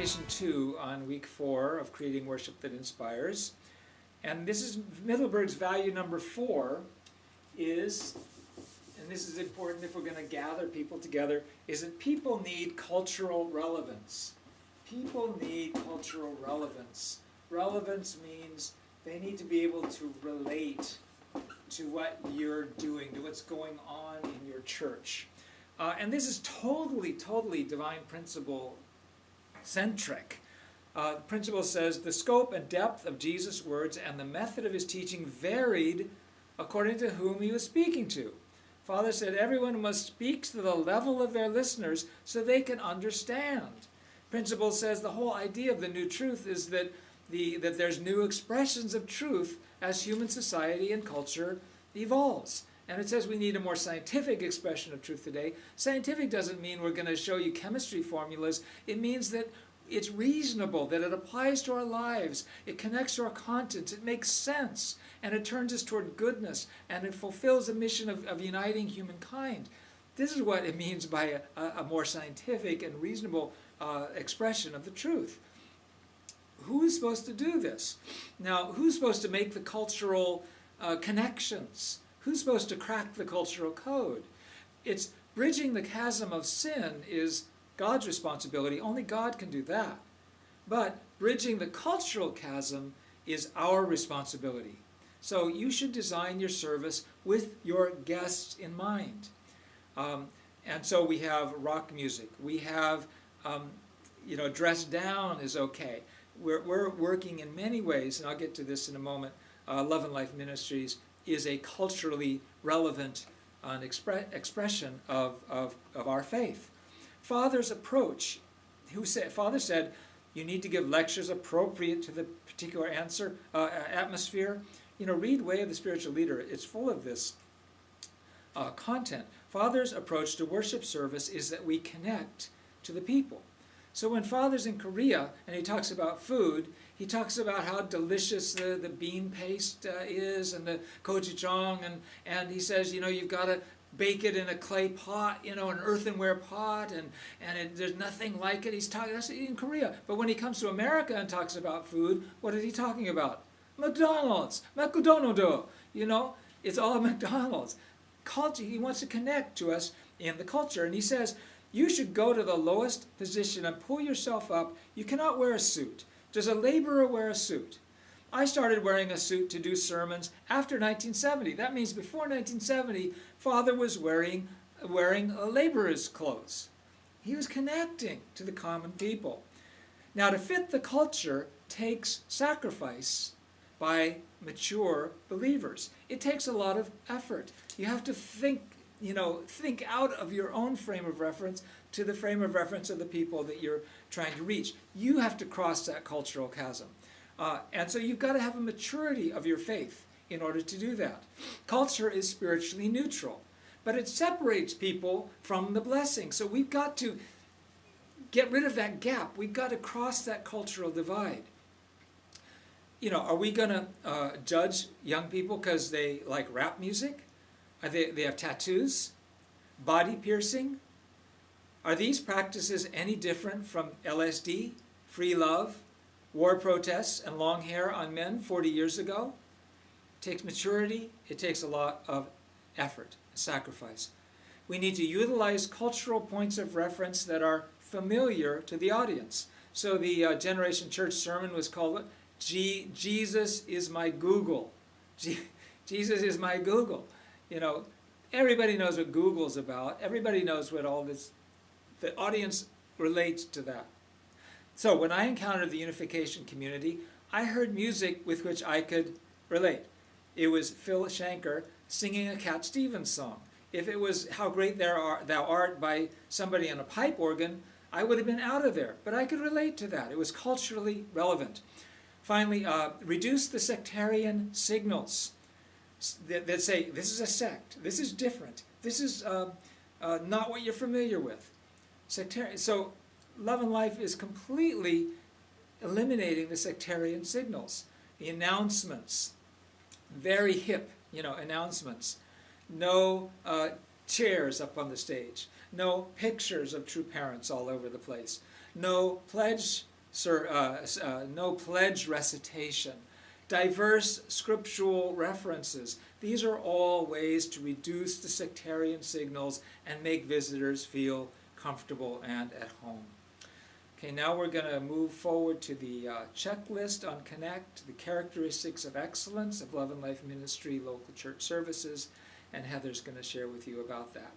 Generation 2 on week 4 of Creating Worship That Inspires. And this is Middleburg's value number 4 is, and this is important if we're going to gather people together, is that people need cultural relevance. People need cultural relevance. Relevance means they need to be able to relate to what you're doing, to what's going on in your church. And this is totally divine principle centric. The principle says the scope and depth of Jesus' words and the method of his teaching varied according to whom he was speaking to. Father said everyone must speak to the level of their listeners so they can understand. Principle says the whole idea of the new truth is that there's new expressions of truth as human society and culture evolves. And it says we need a more scientific expression of truth today. Scientific doesn't mean we're going to show you chemistry formulas. It means that it's reasonable, that it applies to our lives, it connects to our content, it makes sense, and it turns us toward goodness, and it fulfills the mission of uniting humankind. This is what it means by a more scientific and reasonable expression of the truth. Who is supposed to do this? Now, who's supposed to make the cultural connections? Who's supposed to crack the cultural code? It's bridging the chasm of sin is God's responsibility. Only God can do that. But bridging the cultural chasm is our responsibility. So you should design your service with your guests in mind. And so we have rock music. We have, dress down is okay. We're working in many ways, and I'll get to this in a moment. Love and Life Ministries is a culturally relevant expression of our faith. Father's approach, Father said, you need to give lectures appropriate to the particular atmosphere. Read Way of the Spiritual Leader. It's full of this content. Father's approach to worship service is that we connect to the people. So when Father's in Korea and he talks about food, he talks about how delicious the bean paste is and the gochujang, and he says, you've got to bake it in a clay pot, an earthenware pot, and there's nothing like it. That's in Korea. But when he comes to America and talks about food, what is he talking about? McDonald's, McDonald's, it's all McDonald's. Culture, he wants to connect to us in the culture, and he says, you should go to the lowest position and pull yourself up. You cannot wear a suit. Does a laborer wear a suit? I started wearing a suit to do sermons after 1970. That means before 1970, Father was wearing laborer's clothes. He was connecting to the common people. Now, to fit the culture takes sacrifice by mature believers. It takes a lot of effort. You have to think out of your own frame of reference to the frame of reference of the people that you're trying to reach. You have to cross that cultural chasm. And so you've got to have a maturity of your faith in order to do that. Culture is spiritually neutral, but it separates people from the blessing. So we've got to get rid of that gap. We've got to cross that cultural divide. Are we going to judge young people because they like rap music? They have tattoos? Body piercing? Are these practices any different from LSD, free love, war protests, and long hair on men 40 years ago? It takes maturity. It takes a lot of effort, sacrifice. We need to utilize cultural points of reference that are familiar to the audience. So the Generation Church sermon was called, Jesus is my Google. Jesus is my Google. Everybody knows what Google's about. Everybody knows what all this, the audience relates to that. So when I encountered the unification community, I heard music with which I could relate. It was Phil Shanker singing a Cat Stevens song. If it was How Great Thou Art by somebody on a pipe organ, I would have been out of there. But I could relate to that. It was culturally relevant. Finally, reduce the sectarian signals that say, this is a sect, this is different, this is not what you're familiar with. So Love and Life is completely eliminating the sectarian signals. The announcements, very hip, announcements. No chairs up on the stage. No pictures of true parents all over the place. No pledge no pledge recitation, diverse scriptural references. These are all ways to reduce the sectarian signals and make visitors feel comfortable and at home. Okay, now we're going to move forward to the checklist on Connect, the characteristics of excellence of Love and Life Ministry local church services, and Heather's going to share with you about that.